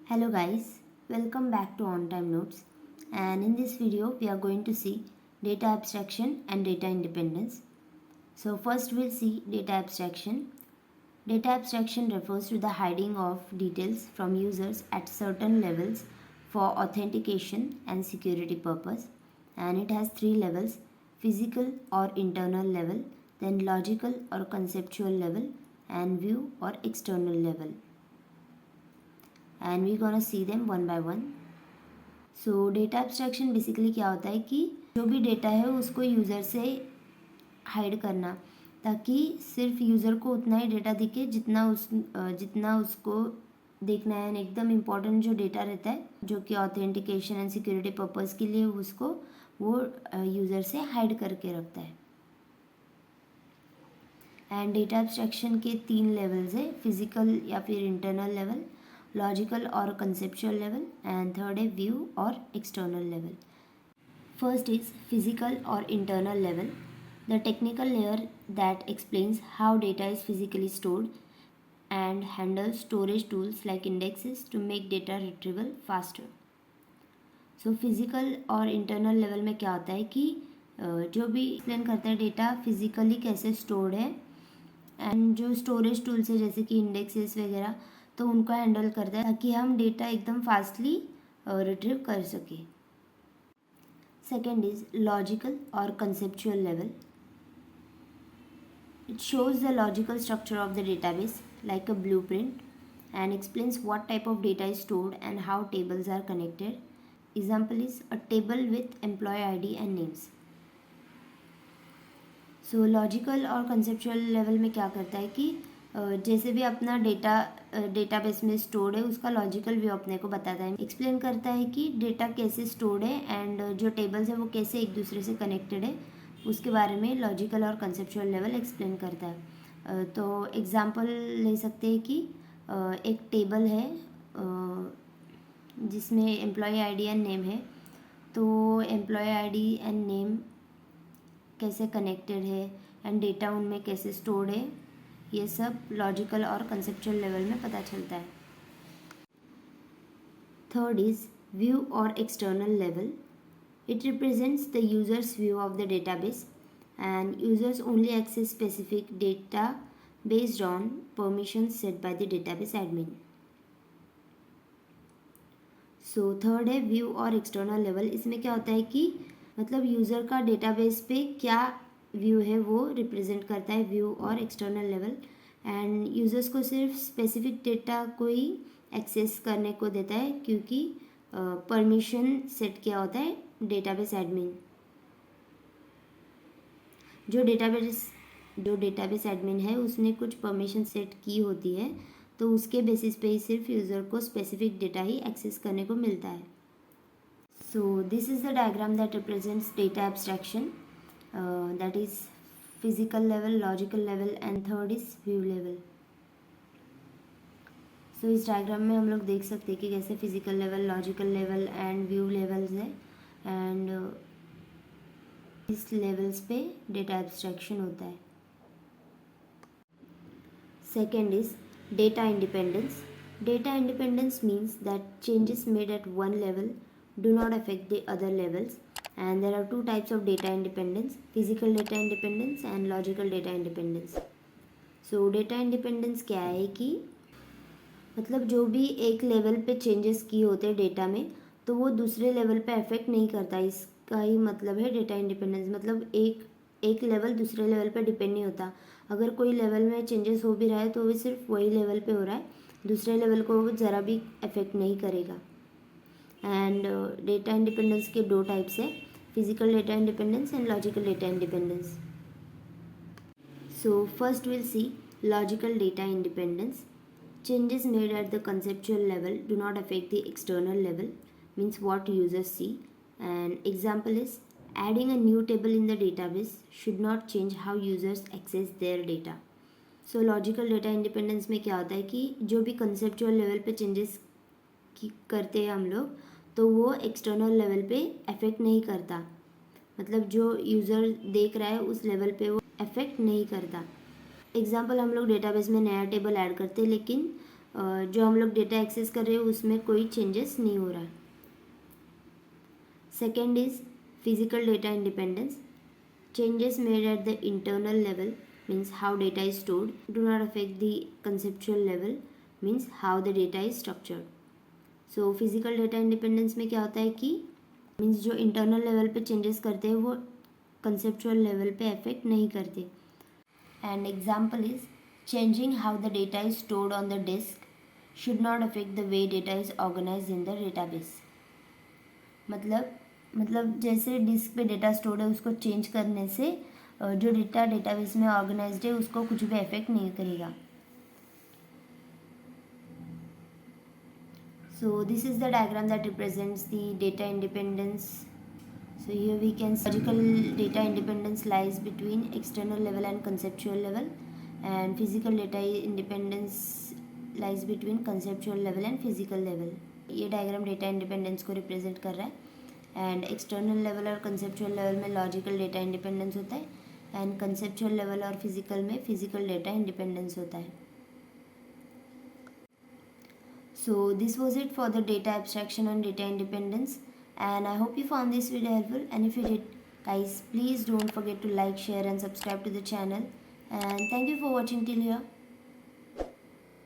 Hello guys, welcome back to On Time Notes, and in this video we are going to see data abstraction and data independence. So first we'll see data abstraction. Data abstraction refers to the hiding of details from users at certain levels for authentication and security purpose, and it has three levels: physical or internal level, then logical or conceptual level, and view or external level. And we're gonna see them one by one. So data abstraction basically क्या होता है कि जो भी data है उसको user से hide करना, ताकि सिर्फ यूज़र को उतना ही डेटा दिखे जितना उसको देखना है। एंड एकदम इम्पॉर्टेंट जो डेटा रहता है जो कि ऑथेंटिकेशन एंड सिक्योरिटी पर्पज़ के लिए उसको वो यूज़र से हाइड करके रखता है। एंड डेटा एब्स्ट्रैक्शन के तीन लेवल्स है: फिजिकल या फिर इंटरनल लेवल, लॉजिकल और कंसेप्चुअल लेवल, एंड थर्ड है व्यू और external level. First is physical or internal level, the technical layer that explains how data is physically stored and handles storage tools like indexes to make data retrieval faster. So physical और internal level में क्या होता है कि जो भी explain करता है डेटा फिजिकली कैसे स्टोर्ड है, एंड जो स्टोरेज टूल्स है जैसे कि इंडेक्सेस वगैरह, तो उनको हैंडल करता है ताकि हम डेटा एकदम फास्टली रिट्रीव कर सकें. सेकेंड इज लॉजिकल और conceptual level. It shows the logical structure of the database like a blueprint and explains what type of data is stored and how tables are connected. Example is a table with employee ID and names. So logical और conceptual level में क्या करता है कि जैसे भी अपना database में स्टोर्ड है उसका लॉजिकल व्यू अपने को बताता है, एक्सप्लेन करता है कि डेटा कैसे स्टोर्ड है एंड जो टेबल्स है वो कैसे एक दूसरे से कनेक्टेड है, उसके बारे में लॉजिकल और कंसेप्चुअल लेवल एक्सप्लेन करता है. तो एग्जांपल ले सकते हैं कि एक टेबल है जिसमें एम्प्लॉय आईडी एंड नेम है, तो एम्प्लॉय आईडी एंड नेम कैसे कनेक्टेड है एंड डेटा उनमें कैसे स्टोर्ड है, ये सब लॉजिकल और कंसेप्चुअल लेवल में पता चलता है. थर्ड इज व्यू और external level. It represents the users view of the database and users only access specific data based on permission set by the database admin. So third है view और external level. इसमें क्या होता है कि मतलब user का डेटाबेस पे क्या व्यू है वो रिप्रेजेंट करता है व्यू और एक्सटर्नल लेवल, एंड यूज़र्स को सिर्फ स्पेसिफिक डेटा को ही एक्सेस करने को देता है क्योंकि परमिशन सेट किया होता है डेटाबेस एडमिन. जो डेटाबेस एडमिन है उसने कुछ परमिशन सेट की होती है, तो उसके बेसिस पे ही सिर्फ यूज़र को स्पेसिफिक डेटा ही एक्सेस करने को मिलता है. So this is the diagram that represents data abstraction, that is physical level, logical level, and third is view level. So इस डायग्राम में हम लोग देख सकते हैं कि कैसे physical level, logical level and view levels है, एंड इस लेवल्स पे डेटा एब्स्ट्रैक्शन होता है. Second is data independence. Data independence means that changes made at one level do not affect the other levels, and there are two types of data independence: physical data independence and logical data independence. So data independence क्या है कि मतलब जो भी एक level पे changes किए होते हैं डेटा में, तो वो दूसरे लेवल पे अफेक्ट नहीं करता. इसका ही मतलब है डेटा इंडिपेंडेंस. मतलब एक लेवल दूसरे लेवल पे डिपेंड नहीं होता. अगर कोई लेवल में चेंजेस हो भी रहा है तो वो सिर्फ वही लेवल पे हो रहा है, दूसरे लेवल को वो ज़रा भी अफेक्ट नहीं करेगा. एंड डेटा इंडिपेंडेंस के दो टाइप्स है: physical data independence and logical data independence. So first will see logical data independence. Changes made at the conceptual level do not affect the external level, means what users see. An example is adding a new table in the database should not change how users access their data. So logical data independence में क्या होता है कि जो भी conceptual level पे changes करते हैं हम लोग, तो वो external level पे affect नहीं करता. मतलब जो user देख रहा है उस level पे वो affect नहीं करता. एग्जाम्पल, हम लोग डेटाबेस में नया टेबल ऐड करते हैं लेकिन जो हम लोग डेटा एक्सेस कर रहे हैं उसमें कोई चेंजेस नहीं हो रहा है. Second is physical data independence. Changes made at the internal level means how data is stored do not affect the conceptual level means how the data is structured. So physical data independence में क्या होता है कि means जो internal level पे changes करते हैं वो कंसेप्चुअल लेवल पे अफेक्ट नहीं करते. And example is changing how the data is stored on the disk should not affect the way data is organize in the database. मतलब जैसे डिस्क पे डेटा स्टोर्ड है उसको चेंज करने से जो डेटा डेटाबेस में ऑर्गेनाइज्ड है उसको कुछ भी इफेक्ट नहीं करेगा. So this is the diagram that represents the data independence. So here we can see logical data independence lies between external level and conceptual level, and physical data independence lies between conceptual level and physical level. ये diagram data independence को represent कर रहा है. And external level और conceptual level में logical data independence होता है and conceptual level और फिजिकल में फिजिकल डेटा इंडिपेंडेंस होता है. So this was it for the data abstraction and data independence, and I hope you found this video helpful, and if you did, guys, please don't forget to like, share and subscribe to the channel, and thank you for watching till here.